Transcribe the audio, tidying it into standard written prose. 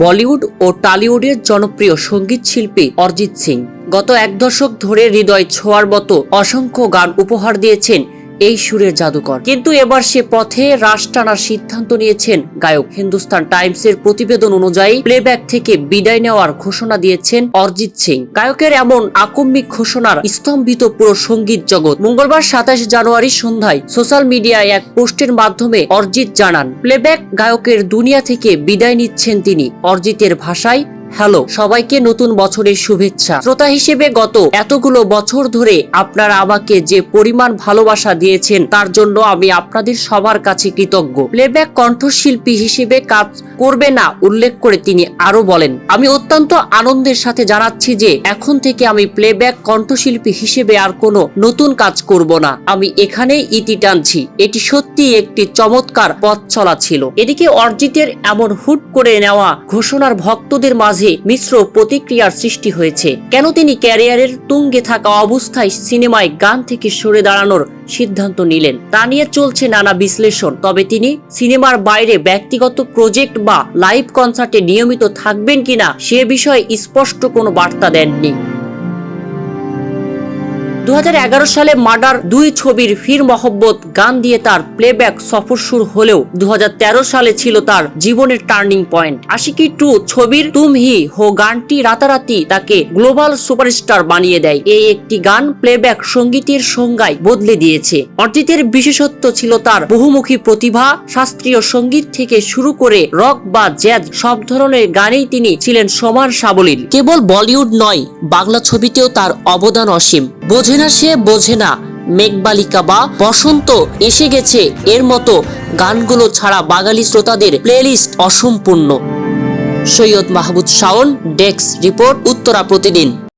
বলিউড ও টলিউডের জনপ্রিয় সঙ্গীত শিল্পী অরিজিৎ সিং গত এক দশক ধরে হৃদয় ছোঁয়ার মতো অসংখ্য গান উপহার দিয়েছেন এই সুরের জাদুকর। কিন্তু এবার সে পথে রাশ টানার সিদ্ধান্ত নিয়েছেন গায়ক। হিন্দুস্তান টাইমসের প্রতিবেদন অনুযায়ী প্লেব্যাক থেকে বিদায় নেওয়ার ঘোষণা দিয়েছেন অরিজিৎ সিং। গায়কের এমন আকস্মিক ঘোষণার স্তম্ভিত পুরো সঙ্গীত জগৎ। মঙ্গলবার ২৭ জানুয়ারি সন্ধ্যায় সোশ্যাল মিডিয়ায় এক পোস্টের মাধ্যমে অরিজিৎ জানান, প্লেব্যাক গায়কের দুনিয়া থেকে বিদায় নিচ্ছেন তিনি। অরিজিতের ভাষায়, হ্যালো সবাইকে, নতুন বছরের শুভেচ্ছা। শ্রোতা হিসেবে গত এতগুলো বছর ধরে আপনারা আমাকে যে পরিমাণ ভালোবাসা দিয়েছেন তার জন্য আমি আপনাদের সবার কাছে কৃতজ্ঞ। প্লেব্যাক কণ্ঠশিল্পী হিসেবে কাজ করবে না উল্লেখ করে তিনি আরো বলেন, আমি অত্যন্ত আনন্দের সাথে জানাচ্ছি যে এখন থেকে আমি প্লেব্যাক কণ্ঠশিল্পী হিসেবে আর কোনো নতুন কাজ করব না। আমি এখানেই ইতি টানছি। এটি সত্যি একটি চমৎকার পথ চলা ছিল। এদিকে অরিজিতের এমন হুট করে নেওয়া ঘোষণার ভক্তদের মাঝে মিশ্র প্রতিক্রিয়ার সৃষ্টি হয়েছে। কেন তিনি ক্যারিয়ারের তুঙ্গে থাকা অবস্থায় সিনেমায় গান থেকে সরে দাঁড়ানোর সিদ্ধান্ত নিলেন তা নিয়ে চলছে নানা বিশ্লেষণ। তবে তিনি সিনেমার বাইরে ব্যক্তিগত প্রজেক্ট বা লাইভ কনসার্টে নিয়মিত থাকবেন কিনা সে বিষয়ে স্পষ্ট কোনো বার্তা দেননি। 2011 সালে মার্ডার 2 ছবির ফির মহব্বত গান দিয়ে তার প্লেব্যাক সফর শুরু হলেও 2013 সালে ছিল তার জীবনের টার্নিং পয়েন্ট। আশিকি 2 ছবির তুম হি হো গানটি রাতারাতি তাকে গ্লোবাল সুপারস্টার বানিয়ে দেয়। এই একটি গান প্লেব্যাক সঙ্গীতের সংজ্ঞায় বদলে দিয়েছে। অরিজিতের বিশেষত্ব ছিল তার বহুমুখী প্রতিভা। শাস্ত্রীয় সঙ্গীত থেকে শুরু করে রক বা জ্যাজ সব ধরনের গানেই তিনি ছিলেন সমান সাবলীল। কেবল বলিউড নয়, বাংলা ছবিতেও তার অবদান অসীম। বোঝে না সে বোঝে না, মেঘবালিকা বা বসন্ত এসে গেছে এর মতো গানগুলো ছাড়া বাঙালি শ্রোতাদের প্লেলিস্ট অসম্পূর্ণ। সৈয়দ মাহমুদ শাওন, ডেস্ক রিপোর্ট, উত্তরা প্রতিদিন।